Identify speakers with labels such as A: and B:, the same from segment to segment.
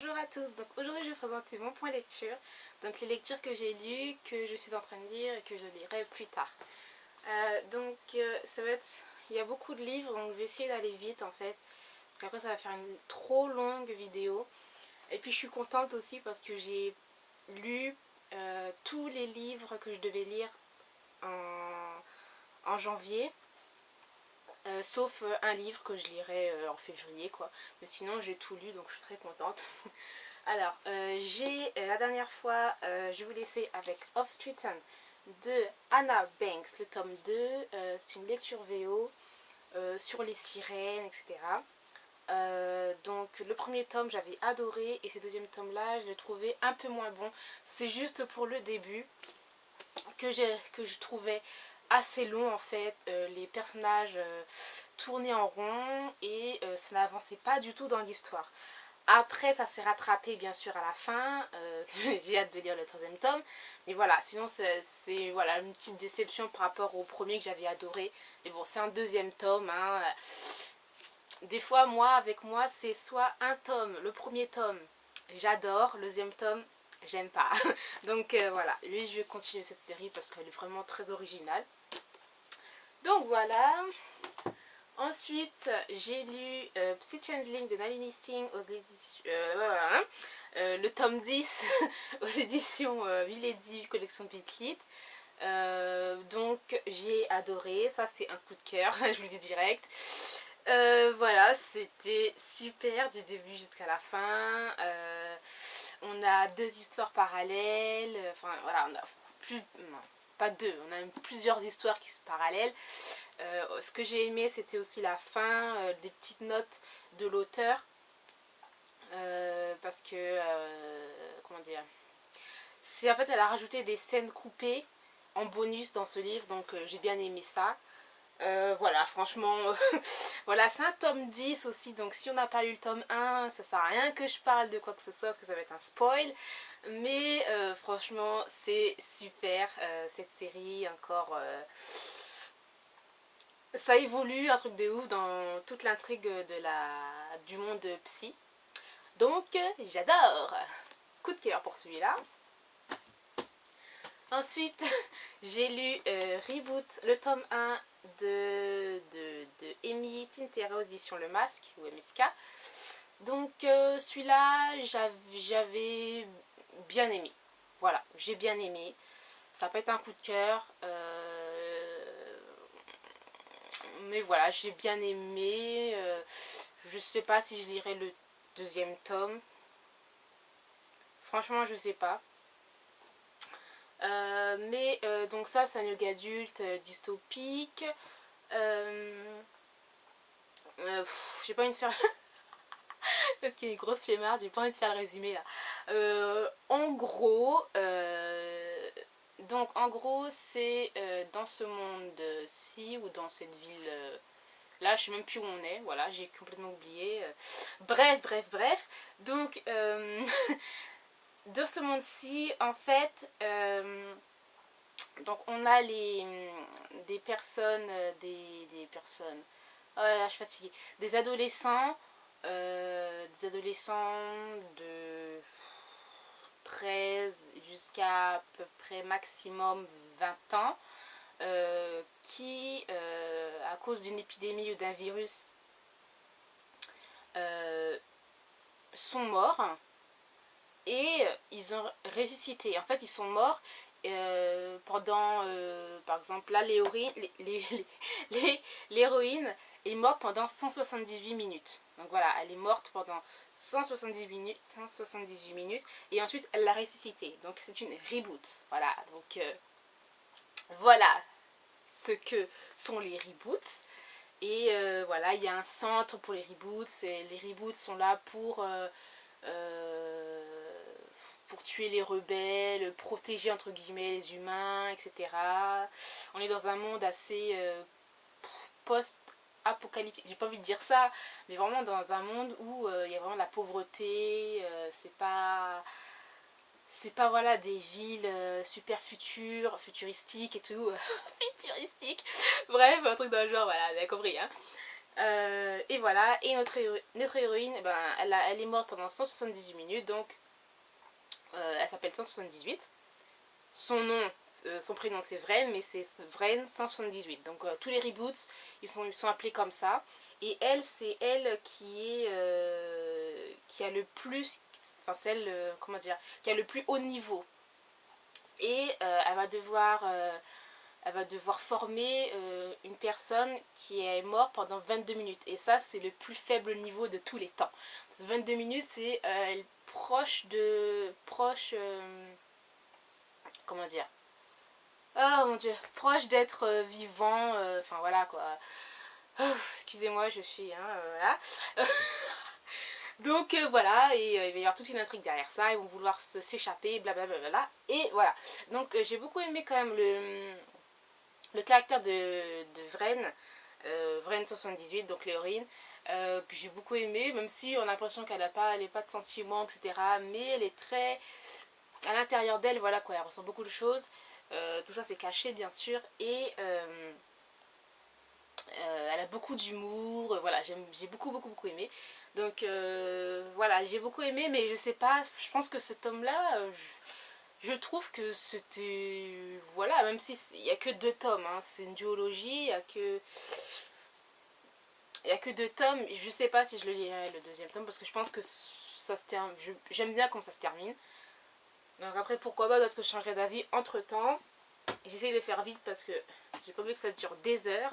A: Bonjour à tous, donc aujourd'hui je vais vous présenter mon point lecture, donc les lectures que j'ai lues, que je suis en train de lire et que je lirai plus tard. Ça va être, il y a beaucoup de livres donc je vais essayer d'aller vite en fait, parce qu'après ça va faire une trop longue vidéo. Et puis je suis contente aussi parce que j'ai lu tous les livres que je devais lire en janvier. Sauf un livre que je lirai en février quoi, mais sinon j'ai tout lu donc je suis très contente. Alors la dernière fois je vous laissais avec Off Streeton de Anna Banks, le tome 2, c'est une lecture VO sur les sirènes, etc. Donc le premier tome j'avais adoré et ce deuxième tome là je l'ai trouvé un peu moins bon. C'est juste pour le début que je trouvais assez long en fait, les personnages tournaient en rond et ça n'avançait pas du tout dans l'histoire. Après ça s'est rattrapé bien sûr à la fin, j'ai hâte de lire le troisième tome, mais voilà, sinon c'est voilà, une petite déception par rapport au premier que j'avais adoré, mais bon c'est un deuxième tome, hein. Des fois avec moi c'est soit un tome, le premier tome j'adore, le deuxième tome j'aime pas. Donc voilà, lui je vais continuer cette série parce qu'elle est vraiment très originale. Donc voilà. Ensuite j'ai lu Psy Changeling de Nalini Singh aux éditions, le tome 10 aux éditions Milady collection Bitlit. Donc j'ai adoré, ça c'est un coup de cœur, je vous le dis direct. Voilà, c'était super du début jusqu'à la fin. On a deux histoires parallèles, enfin voilà, on a non, pas deux, on a plusieurs histoires qui sont parallèles. Ce que j'ai aimé c'était aussi la fin, des petites notes de l'auteur, parce que, comment dire, en fait elle a rajouté des scènes coupées en bonus dans ce livre, donc j'ai bien aimé ça. Voilà, franchement, voilà, c'est un tome 10 aussi, donc si on n'a pas lu le tome 1, ça sert à rien que je parle de quoi que ce soit, parce que ça va être un spoil, mais franchement, c'est super, cette série, encore, ça évolue, un truc de ouf dans toute l'intrigue du monde psy, donc j'adore, coup de cœur pour celui-là. Ensuite, j'ai lu Reboot, le tome 1 de Amy Tintera aux éditions Le Masque, ou MSK. Donc celui-là, j'avais bien aimé. Voilà, j'ai bien aimé. Ça peut être un coup de cœur. Mais voilà, j'ai bien aimé. Je sais pas si je lirai le deuxième tome. Franchement, je sais pas. Donc ça c'est un yoga adulte dystopique. J'ai pas envie de faire parce qu'il y a une grosse flemmarde, j'ai pas envie de faire le résumé là. En gros c'est dans ce monde-ci ou dans cette ville là, je sais même plus où on est, voilà, j'ai complètement oublié. Bref. Donc dans ce monde-ci en fait, donc on a des personnes, oh là là, je suis fatiguée, des adolescents de 13 jusqu'à à peu près maximum 20 ans, qui, à cause d'une épidémie ou d'un virus, sont morts et ils ont ressuscité. En fait, ils sont morts pendant, par exemple, là, l'héroïne est morte pendant 178 minutes. Donc voilà, elle est morte pendant 178 minutes et ensuite elle l'a ressuscitée. Donc c'est une reboot. Voilà, donc voilà ce que sont les reboots. Et voilà, il y a un centre pour les reboots. Les reboots sont là pour tuer les rebelles, protéger entre guillemets les humains, etc. On est dans un monde assez post-apocalyptique, j'ai pas envie de dire ça, mais vraiment dans un monde où il y a vraiment de la pauvreté, c'est pas voilà des villes super futuristiques et tout, futuristiques, bref, un truc dans le genre, voilà, vous avez compris, hein. Et voilà, et notre héroïne, eh ben, elle est morte pendant 178 minutes, donc elle s'appelle 178. Son nom, son prénom c'est Vren, mais c'est Vren 178. Donc tous les reboots, ils sont appelés comme ça. Et elle, c'est elle qui a le plus, enfin celle, comment dire, qui a le plus haut niveau. Et elle va devoir former une personne qui est morte pendant 22 minutes. Et ça, c'est le plus faible niveau de tous les temps. Parce que 22 minutes, c'est comment dire, oh mon dieu, proche d'être vivant, enfin voilà quoi. Oh, excusez-moi, je suis, voilà. Donc voilà, et il va y avoir toute une intrigue derrière ça, ils vont vouloir s'échapper, blablabla. Et voilà, donc j'ai beaucoup aimé quand même le caractère de Vren, Vren 78, donc l'héroïne, que j'ai beaucoup aimé, même si on a l'impression qu'elle n'a pas, pas de sentiments, etc. Mais elle est très, à l'intérieur d'elle, voilà quoi, elle ressent beaucoup de choses. Tout ça c'est caché bien sûr, et elle a beaucoup d'humour, voilà, j'ai beaucoup aimé. Donc voilà, j'ai beaucoup aimé, mais je sais pas, je pense que ce tome-là, je trouve que c'était, voilà, même si il n'y a que 2 tomes, hein, c'est une duologie, il y a que 2 tomes, je sais pas si je le lirai le deuxième tome, parce que je pense que ça se termine, j'aime bien quand ça se termine. Donc après, pourquoi pas, peut-être que je changerai d'avis entre temps. J'essaye de faire vite parce que j'ai pas voulu que ça dure des heures.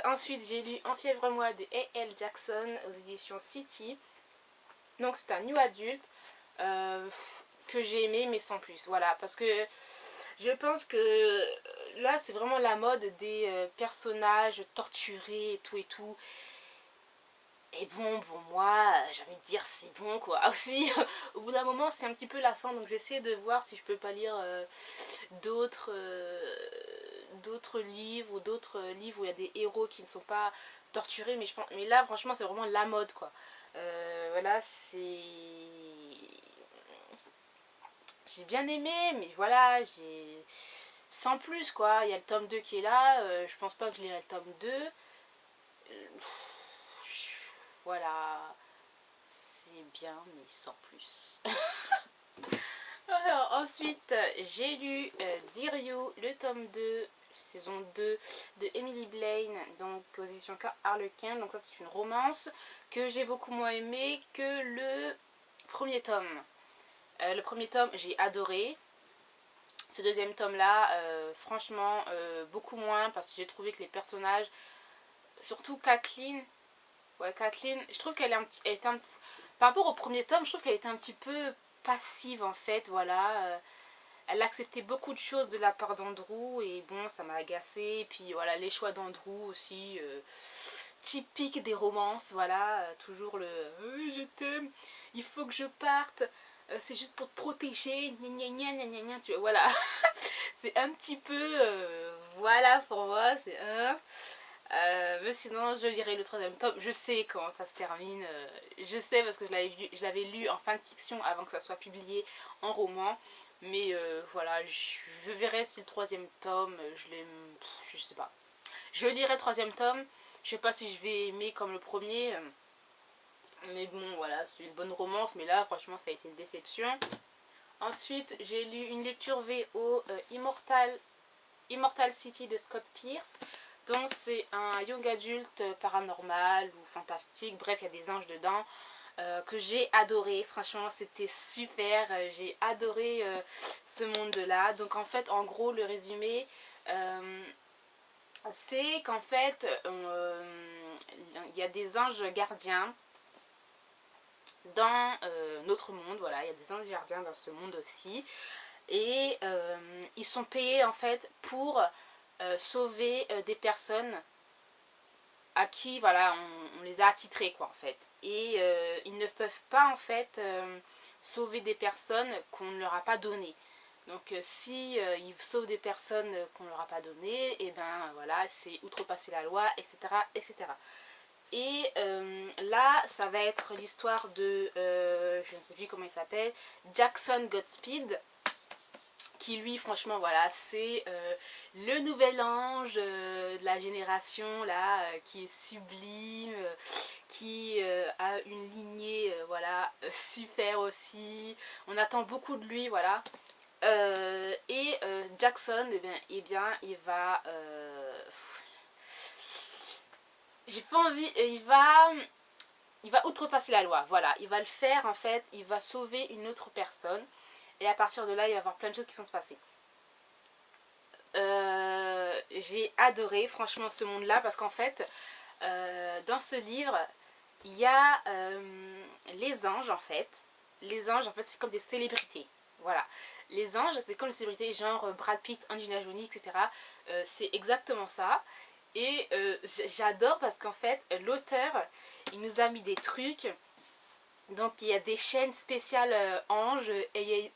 A: Ensuite, j'ai lu Enfièvre-moi de A.L. Jackson aux éditions City. Donc c'est un new adulte que j'ai aimé mais sans plus. Voilà, parce que je pense que là c'est vraiment la mode des personnages torturés et tout et tout. Et bon, pour moi, j'ai envie de dire c'est bon quoi. Aussi, au bout d'un moment, c'est un petit peu lassant, donc j'essaie de voir si je peux pas lire d'autres livres ou d'autres livres où il y a des héros qui ne sont pas torturés, mais là, franchement, c'est vraiment la mode quoi. Voilà, c'est. J'ai bien aimé, mais voilà, j'ai. Sans plus quoi. Il y a le tome 2 qui est là, je pense pas que je lirai le tome 2. Voilà, c'est bien, mais sans plus. Alors, ensuite, j'ai lu Dear You, le tome 2, saison 2 de Emily Blaine, donc aux éditions Harlequin. Donc ça, c'est une romance que j'ai beaucoup moins aimé que le premier tome. Le premier tome, j'ai adoré. Ce deuxième tome-là, franchement, beaucoup moins, parce que j'ai trouvé que les personnages, surtout Kathleen, ouais, Kathleen, je trouve qu'elle est par rapport au premier tome, je trouve qu'elle était un petit peu passive en fait, voilà. Elle acceptait beaucoup de choses de la part d'Andrew et bon, ça m'a agacée. Et puis voilà, les choix d'Andrew aussi, typique des romances, voilà. Toujours le je t'aime, il faut que je parte, c'est juste pour te protéger, gna gna gna gna gna, tu vois, voilà. C'est un petit peu, voilà pour moi, c'est un. Mais sinon, je lirai le troisième tome. Je sais comment ça se termine. Je sais parce que je l'avais lu en fanfiction avant que ça soit publié en roman. Mais voilà, je verrai si le troisième tome, je sais pas. Je lirai le troisième tome. Je sais pas si je vais aimer comme le premier. Mais bon, voilà, c'est une bonne romance. Mais là, franchement, ça a été une déception. Ensuite, j'ai lu une lecture VO Immortal City de Scott Pierce. Donc c'est un young adulte paranormal ou fantastique, bref il y a des anges dedans, que j'ai adoré, franchement c'était super, j'ai adoré ce monde là. Donc en fait en gros le résumé c'est qu'en fait il y a des anges gardiens dans notre monde, voilà, il y a des anges gardiens dans ce monde aussi, et ils sont payés en fait pour sauver des personnes à qui voilà on les a attitrés quoi en fait, et ils ne peuvent pas en fait sauver des personnes qu'on ne leur a pas données. Donc si ils sauvent des personnes qu'on ne leur a pas données, et ben voilà, c'est outrepasser la loi, etc., etc. Et là ça va être l'histoire de je ne sais plus comment il s'appelle, Jackson Godspeed, qui lui franchement voilà c'est le nouvel ange de la génération là qui est sublime, qui a une lignée voilà super aussi, on attend beaucoup de lui voilà. Jackson il va j'ai pas envie il va outrepasser la loi, voilà, il va le faire en fait, il va sauver une autre personne et à partir de là il va y avoir plein de choses qui vont se passer. J'ai adoré franchement ce monde là parce qu'en fait dans ce livre il y a les anges en fait. Les anges en fait c'est comme des célébrités, voilà. Les anges c'est comme des célébrités genre Brad Pitt, Angelina Jolie, etc. C'est exactement ça. Et j'adore parce qu'en fait l'auteur il nous a mis des trucs. Donc il y a des chaînes spéciales Ange,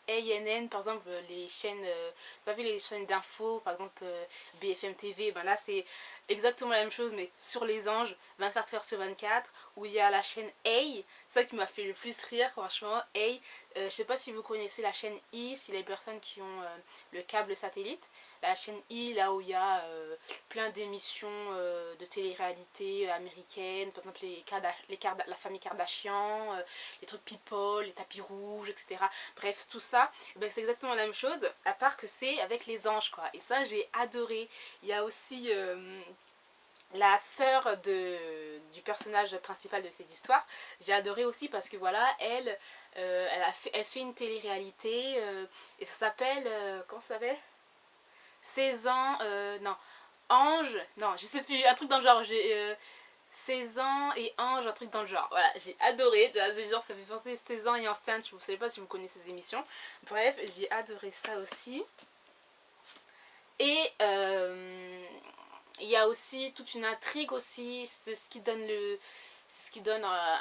A: ANN par exemple, les chaînes, vous savez les chaînes d'infos, par exemple BFM TV, ben là c'est exactement la même chose mais sur les anges, 24 heures sur 24, où il y a la chaîne A, ça qui m'a fait le plus rire franchement, A, je sais pas si vous connaissez la chaîne I, si les personnes qui ont le câble satellite, la chaîne I là où il y a plein d'émissions de télé-réalité américaines, par exemple la famille Kardashian, les trucs people, les tapis rouges, etc. Bref, tout ça, ben, c'est exactement la même chose, à part que c'est avec les anges, quoi. Et ça, j'ai adoré. Il y a aussi la sœur du personnage principal de cette histoire. J'ai adoré aussi parce que voilà, elle fait une télé-réalité et ça s'appelle, comment ça s'appelle 16 ans, non, Ange, non, je sais plus, un truc dans le genre, j'ai 16 ans et Ange, un truc dans le genre. Voilà, j'ai adoré. Genre, ça fait penser 16 ans et enceinte. Je ne sais pas si vous connaissez ces émissions. Bref, j'ai adoré ça aussi. Et il y a aussi toute une intrigue aussi. C'est ce qui donne un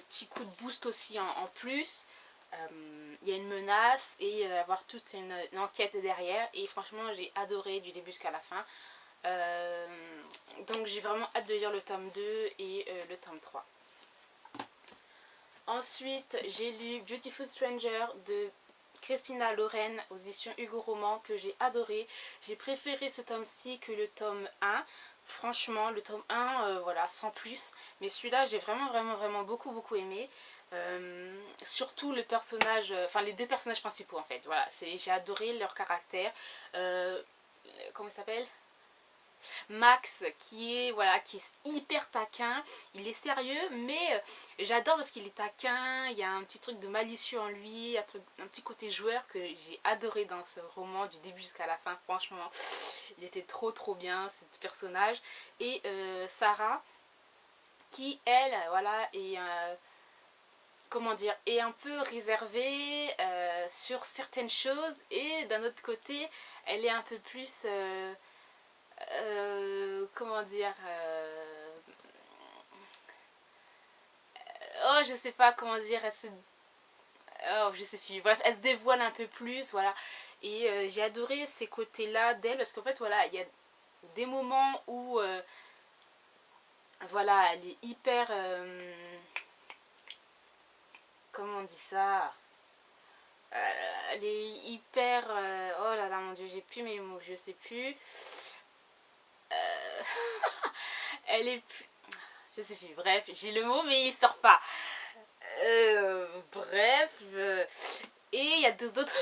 A: petit coup de boost aussi en plus. Il y a une menace et avoir toute une enquête derrière. Et franchement, j'ai adoré du début jusqu'à la fin. Donc j'ai vraiment hâte de lire le tome 2 et le tome 3. Ensuite j'ai lu Beautiful Stranger de Christina Loren aux éditions Hugo Roman, que j'ai adoré. J'ai préféré ce tome-ci que le tome 1. Franchement le tome 1 voilà sans plus, mais celui-là j'ai vraiment beaucoup aimé. Surtout le personnage, enfin les deux personnages principaux en fait, voilà, j'ai adoré leur caractère. Comment il s'appelle, Max, voilà, qui est hyper taquin, il est sérieux mais j'adore parce qu'il est taquin, il y a un petit truc de malicieux en lui, un petit côté joueur que j'ai adoré dans ce roman du début jusqu'à la fin. Franchement il était trop bien ce personnage. Et Sarah qui elle voilà est comment dire, est un peu réservée sur certaines choses et d'un autre côté elle est un peu plus comment dire oh je sais pas comment dire, oh je sais plus, bref elle se dévoile un peu plus voilà. Et j'ai adoré ces côtés là d'elle parce qu'en fait voilà il y a des moments où voilà elle est hyper comment on dit ça, elle est hyper oh là là mon dieu j'ai plus mes mots, je sais plus elle est plus, je sais plus, bref j'ai le mot mais il sort pas. Bref et il y a deux autres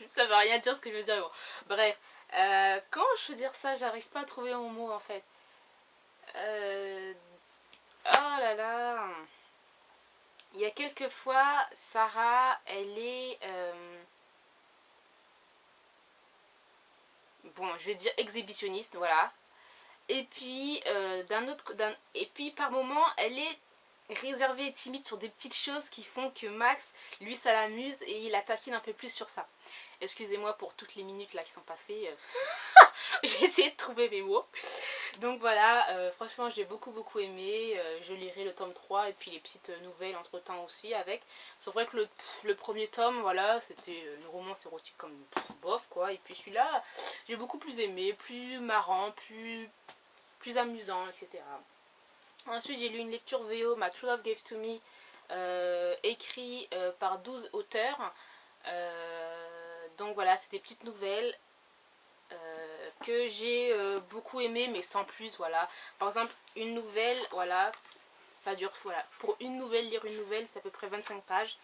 A: ça veut rien dire ce que je veux dire bon. Bref comment je veux dire ça, j'arrive pas à trouver mon mot en fait. Oh là là, il y a quelques fois Sarah elle est bon je vais dire exhibitionniste voilà. Et puis et puis par moment elle est réservée et timide sur des petites choses qui font que Max lui ça l'amuse et il la taquine un peu plus sur ça. Excusez-moi pour toutes les minutes là qui sont passées. J'ai essayé de trouver mes mots. Donc voilà, franchement j'ai beaucoup aimé. Je lirai le tome 3 et puis les petites nouvelles entre temps aussi avec. C'est vrai que le premier tome, voilà, c'était une romance érotique comme bof quoi. Et puis celui-là, j'ai beaucoup plus aimé, plus marrant, plus amusant, etc. Ensuite j'ai lu une lecture VO, My True Love Gave to Me, écrit par 12 auteurs. Donc voilà, c'est des petites nouvelles que j'ai beaucoup aimées, mais sans plus, voilà. Par exemple, une nouvelle, voilà, ça dure, voilà, pour une nouvelle, lire une nouvelle, c'est à peu près 25 pages,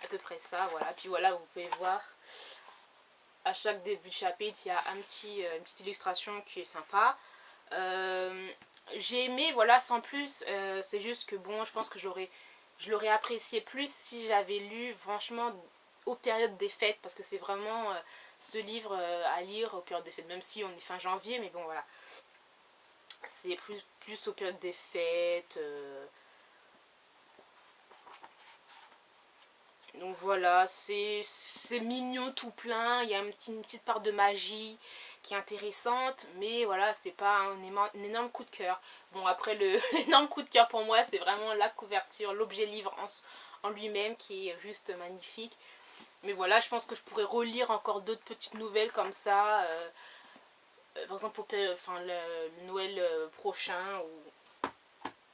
A: à peu près ça, voilà. Puis voilà, vous pouvez voir, à chaque début de chapitre, il y a une petite illustration qui est sympa. J'ai aimé, voilà, sans plus, c'est juste que bon, je pense que je l'aurais apprécié plus si j'avais lu, franchement, aux périodes des fêtes, parce que c'est vraiment ce livre à lire aux périodes des fêtes, même si on est fin janvier, mais bon, voilà. C'est plus aux périodes des fêtes. Donc voilà, c'est mignon tout plein, il y a une petite part de magie qui est intéressante, mais voilà, c'est pas un énorme coup de cœur. Bon, après, l'énorme coup de cœur pour moi, c'est vraiment la couverture, l'objet livre en lui-même qui est juste magnifique. Mais voilà, je pense que je pourrais relire encore d'autres petites nouvelles comme ça, par exemple pour le Noël prochain, ou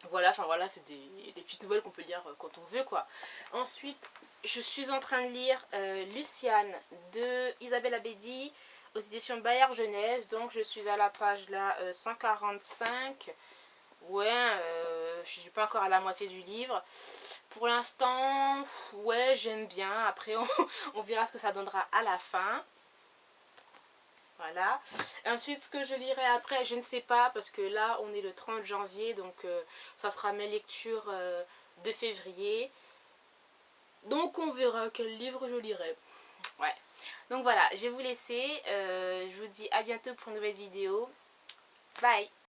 A: voilà, enfin voilà, c'est des petites nouvelles qu'on peut lire quand on veut, quoi. Ensuite, je suis en train de lire Luciane de Isabelle Abedi aux éditions Bayard Jeunesse. Donc je suis à la page là 145. Ouais, je suis pas encore à la moitié du livre. Pour l'instant, ouais, j'aime bien. Après, on verra ce que ça donnera à la fin. Voilà. Et ensuite, ce que je lirai après, je ne sais pas, parce que là, on est le 30 janvier, donc ça sera mes lectures de février. Donc, on verra quel livre je lirai. Ouais. Donc voilà, je vais vous laisser. Je vous dis à bientôt pour une nouvelle vidéo. Bye!